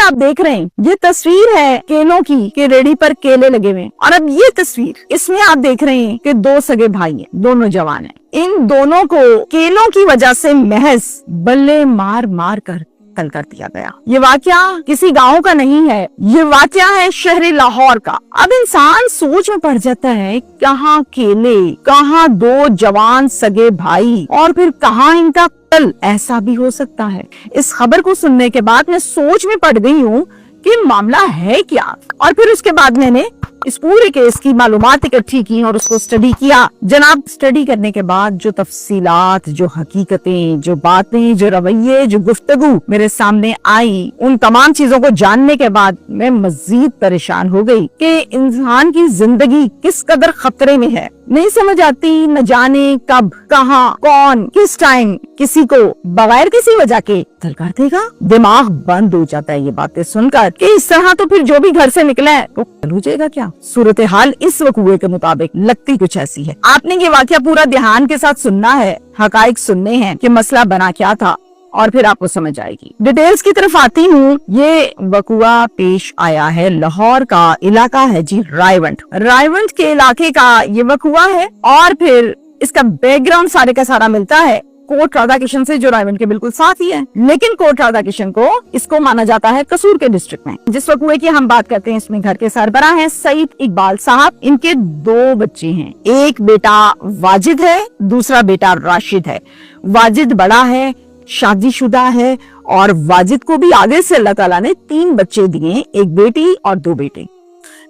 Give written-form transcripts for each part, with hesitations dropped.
आप देख रहे हैं ये तस्वीर है केलों की कि रेडी पर केले लगे हुए हैं। और अब ये तस्वीर, इसमें आप देख रहे हैं कि दो सगे भाई हैं, दोनों जवान हैं। इन दोनों को केलों की वजह से महज बल्ले मार मार कर कत्ल कर दिया गया। ये वाकया किसी गांव का नहीं है, ये वाकया है शहर लाहौर का। अब इंसान सोच में पड़ जाता है, कहाँ केले, कहाँ दो जवान सगे भाई, और फिर कहाँ इनका कत्ल। ऐसा भी हो सकता है। इस खबर को सुनने के बाद मैं सोच में पड़ गई हूँ कि मामला है क्या। और फिर उसके बाद मैंने इस पूरे केस की मालूमात इकट्ठी की और उसको स्टडी किया। जनाब, स्टडी करने के बाद जो तफसीलात, जो हकीकतें, जो बातें, जो रवैये, जो गुफ्तगू मेरे सामने आई, उन तमाम चीजों को जानने के बाद मैं मजीद परेशान हो गई कि इंसान की जिंदगी किस कदर खतरे में है। नहीं समझ आती, न जाने कब, कहां, कौन, किस टाइम किसी को बगैर किसी वजह के कत्ल कर देगा। दिमाग बंद हो जाता है ये बातें सुनकर कि इस तरह तो फिर जो भी घर से निकला है वो कत्ल हो जाएगा क्या। सूरत हाल इस वकूए के मुताबिक लगती कुछ ऐसी है। आपने ये वाकया पूरा ध्यान के साथ सुनना है, हकाइक सुनने हैं कि मसला बना क्या था, और फिर आपको समझ आएगी। डिटेल्स की तरफ आती हूँ। ये वकुआ पेश आया है, लाहौर का इलाका है जी रायवंड। रायवंड के इलाके का ये वकुआ है, और फिर इसका बैकग्राउंड सारे का सारा मिलता है कोट राधा किशन से, जो रायवंड के बिल्कुल साथ ही है। लेकिन कोट राधा किशन को इसको माना जाता है कसूर के डिस्ट्रिक्ट में। जिस वकुए की हम बात करते हैं, इसमें घर के सरबराह हैं सईद इकबाल साहब। इनके दो बच्चे हैं, एक बेटा वाजिद है, दूसरा बेटा राशिद है। वाजिद बड़ा है, शादीशुदा है, और वाजिद को भी आगे से अल्लाह ताला ने 3 बच्चे दिए, एक बेटी और 2 बेटे।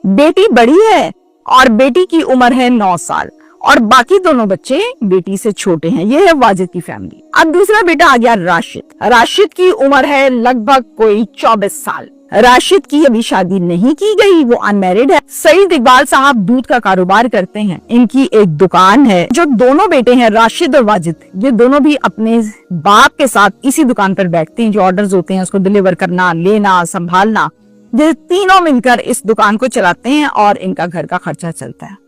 बेटी बड़ी है और बेटी की उम्र है 9 साल, और बाकी दोनों बच्चे बेटी से छोटे हैं। ये है वाजिद की फैमिली। अब दूसरा बेटा आ गया राशिद। राशिद की उम्र है लगभग कोई 24 साल। राशिद की अभी शादी नहीं की गई, वो अनमैरिड है। सईद इकबाल साहब दूध का कारोबार करते हैं, इनकी एक दुकान है। जो दोनों बेटे हैं राशिद और वाजिद, ये दोनों भी अपने बाप के साथ इसी दुकान पर बैठते हैं। जो ऑर्डर्स होते हैं उसको डिलीवर करना, लेना, संभालना, ये तीनों मिलकर इस दुकान को चलाते हैं और इनका घर का खर्चा चलता है।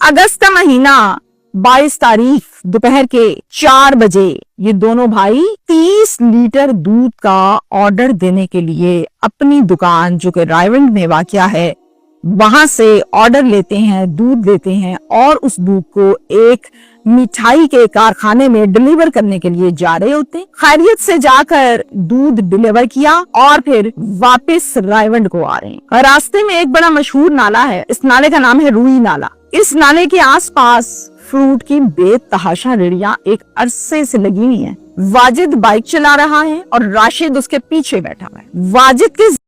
अगस्त का महीना 22 तारीख दोपहर के 4 बजे ये दोनों भाई 30 लीटर दूध का ऑर्डर देने के लिए अपनी दुकान, जो कि रायवंड में वाक़या है, वहां से ऑर्डर लेते हैं, दूध लेते हैं, और उस दूध को एक मिठाई के कारखाने में डिलीवर करने के लिए जा रहे होते हैं। खैरियत से जाकर दूध डिलीवर किया और फिर वापस रायवंड को आ रहे हैं। रास्ते में एक बड़ा मशहूर नाला है, इस नाले का नाम है रूई नाला। इस नाले के आसपास फ्रूट की बेतहाशा रेड़ियां एक अरसे से लगी हुई हैं। वाजिद बाइक चला रहा है और राशिद उसके पीछे बैठा हुआ है। वाजिद के